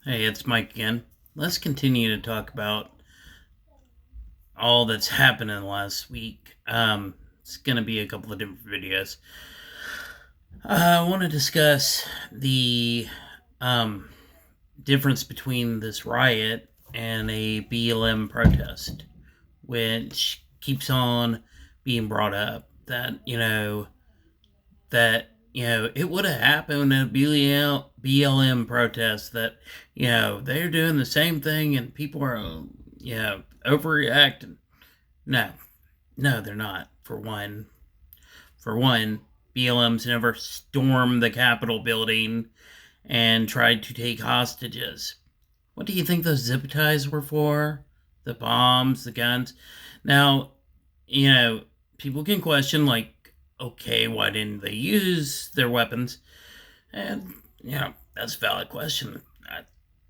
Hey, it's Mike again. Let's continue to talk about all that's happened in the last week. It's going to be a couple of different videos. I want to discuss the um, difference between this riot and a BLM protest, which keeps on being brought up. That it would have happened at a BLM protest. That they're doing the same thing and people are overreacting. No, no, they're not. For one, BLM's never stormed the Capitol building and tried to take hostages. What do you think those zip ties were for? The bombs, the guns. Now, you know, people can question, like, okay, why didn't they use their weapons? And, that's a valid question. I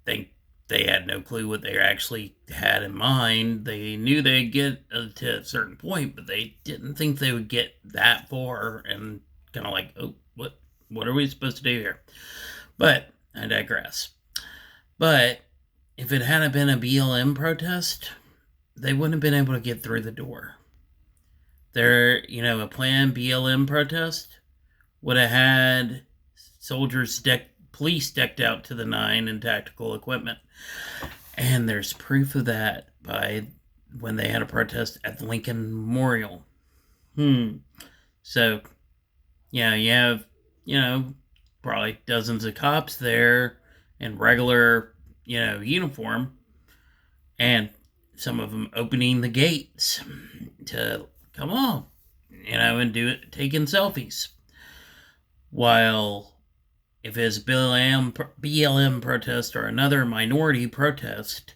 think they had no clue what they actually had in mind. They knew they'd get to a certain point, but they didn't think they would get that far and kind of like, oh, what are we supposed to do here? But I digress. But if it hadn't been a BLM protest, they wouldn't have been able to get through the door. A planned BLM protest would have had police decked out to the nine in tactical equipment. And there's proof of that by when they had a protest at the Lincoln Memorial. So, yeah, you have, probably dozens of cops there in regular, uniform, and some of them opening the gates to come on, and taking selfies. While if it's BLM protest or another minority protest,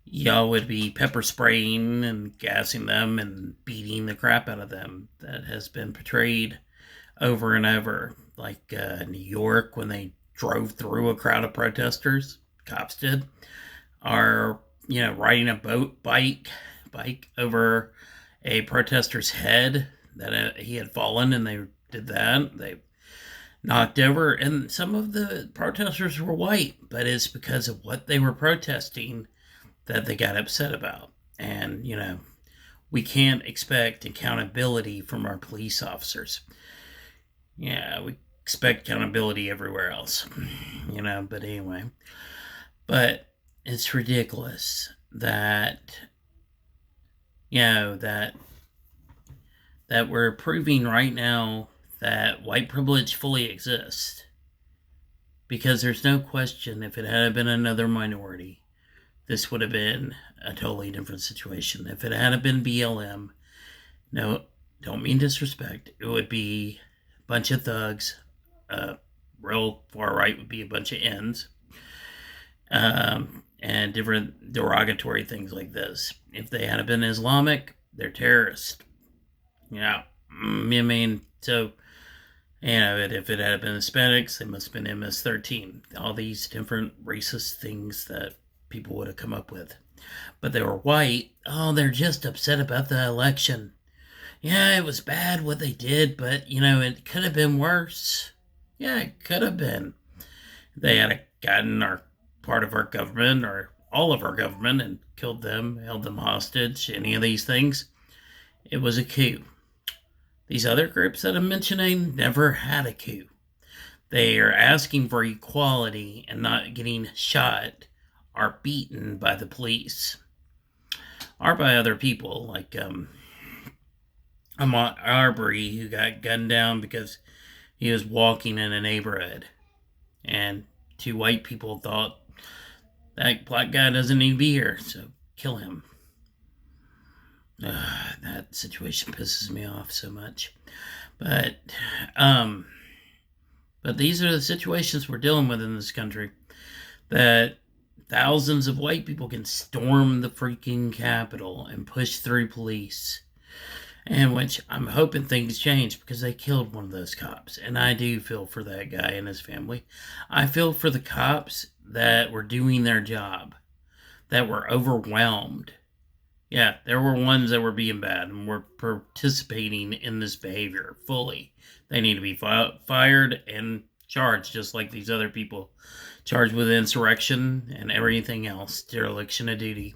y'all would be pepper spraying and gassing them and beating the crap out of them. That has been portrayed over and over. Like New York, when they drove through a crowd of protesters, cops did, are riding a bike over a protester's head that he had fallen, and they did that. They knocked over, and some of the protesters were white, but it's because of what they were protesting that they got upset about. And we can't expect accountability from our police officers. Yeah, we expect accountability everywhere else, but anyway. But it's ridiculous that that we're proving right now that white privilege fully exists, because there's no question if it had been another minority, this would have been a totally different situation. If it hadn't been BLM, no, don't mean disrespect, it would be a bunch of thugs. Real far right would be a bunch of ends, and different derogatory things like this. If they had been Islamic, they're terrorists. Yeah, I mean, so if it had been Hispanics, they must have been MS-13. All these different racist things that people would have come up with. But they were white. Oh, they're just upset about the election. Yeah, it was bad what they did, but it could have been worse. Yeah, it could have been. They had gotten our part of our government or all of our government and killed them, held them hostage, any of these things. It was a coup. These other groups that I'm mentioning never had a coup. They are asking for equality and not getting shot or beaten by the police or by other people, like Ahmaud Arbery, who got gunned down because he was walking in a neighborhood, and two white people thought that black guy doesn't need to be here, so kill him. That situation pisses me off so much. But these are the situations we're dealing with in this country. That thousands of white people can storm the freaking Capitol and push through police. And which I'm hoping things change, because they killed one of those cops. And I do feel for that guy and his family. I feel for the cops that were doing their job, that were overwhelmed. Yeah, there were ones that were being bad and were participating in this behavior fully. They need to be fired and charged, just like these other people charged with insurrection and everything else, dereliction of duty.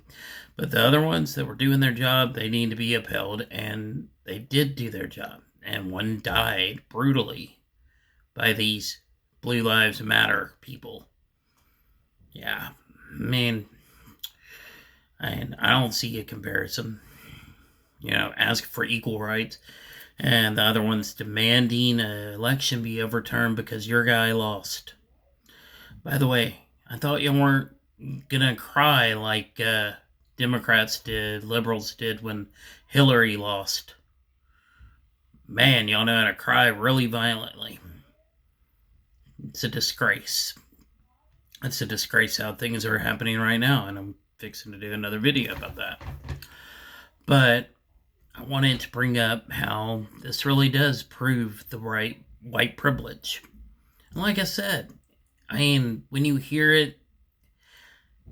But the other ones that were doing their job, they need to be upheld, and they did do their job. And one died brutally by these Blue Lives Matter people. Yeah, I mean, I don't see a comparison. Ask for equal rights, and the other one's demanding an election be overturned because your guy lost. By the way, I thought you weren't gonna cry like Democrats did, liberals did when Hillary lost. Man, y'all know how to cry really violently. It's a disgrace. It's a disgrace how things are happening right now, and I'm fixing to do another video about that. But I wanted to bring up how this really does prove the right white privilege. And like I said, when you hear it,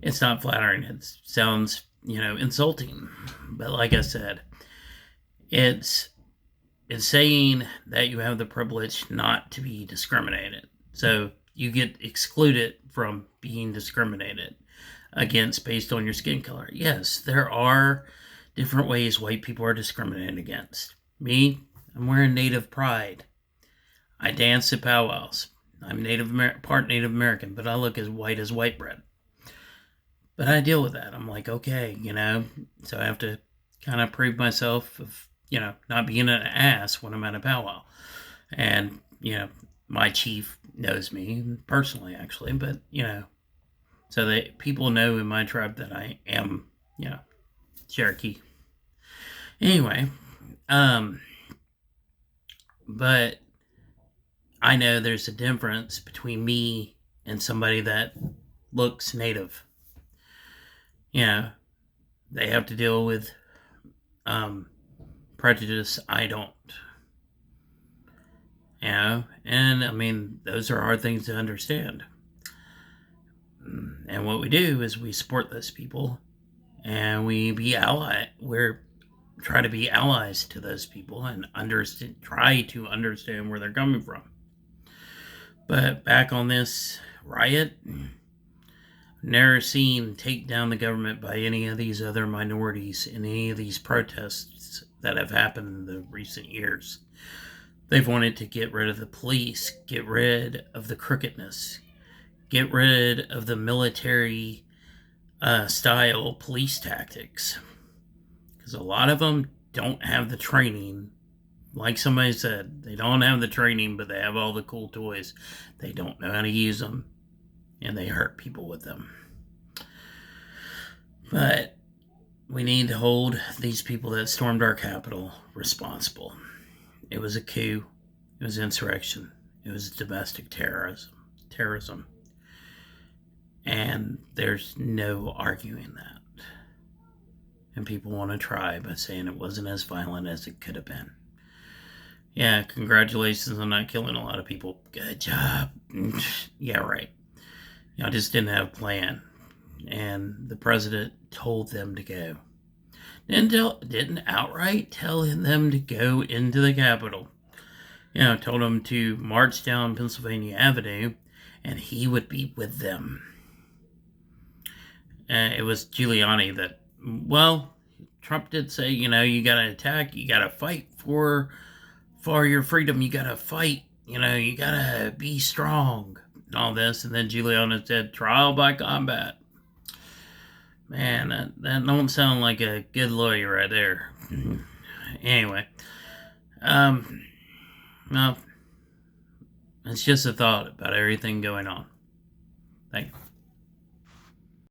it's not flattering. It sounds, insulting. But like I said, it's saying that you have the privilege not to be discriminated. So you get excluded from being discriminated against based on your skin color. Yes, there are different ways white people are discriminated against. Me, I'm wearing Native pride. I dance at powwows. I'm part Native American, but I look as white as white bread. But I deal with that. I'm like, okay, so I have to kind of prove myself of, not being an ass when I'm at a powwow. And, my chief knows me personally, actually, but, so people know in my tribe that I am, Cherokee. Anyway, but I know there's a difference between me and somebody that looks Native. They have to deal with prejudice. I don't. And I mean, those are hard things to understand. And what we do is we support those people, and we try to be allies to those people and try to understand where they're coming from. But back on this riot, never seen take down the government by any of these other minorities in any of these protests that have happened in the recent years. They've wanted to get rid of the police, get rid of the crookedness, get rid of the military style police tactics. Because a lot of them don't have the training. Like somebody said, they don't have the training, but they have all the cool toys. They don't know how to use them, and they hurt people with them. But we need to hold these people that stormed our Capitol responsible. It was a coup. It was insurrection. It was domestic terrorism. And there's no arguing that. And people want to try by saying it wasn't as violent as it could have been. Yeah, congratulations on not killing a lot of people. Good job. Yeah, right. I just didn't have a plan. And the president told them to go. Didn't outright tell them to go into the Capitol. Told them to march down Pennsylvania Avenue, and he would be with them. It was Giuliani that, Trump did say, you gotta attack, you gotta fight for your freedom, you gotta fight, you gotta be strong, and all this. And then Giuliani said, trial by combat. Man, that don't sound like a good lawyer right there. Anyway, well, it's just a thought about everything going on. Thank you.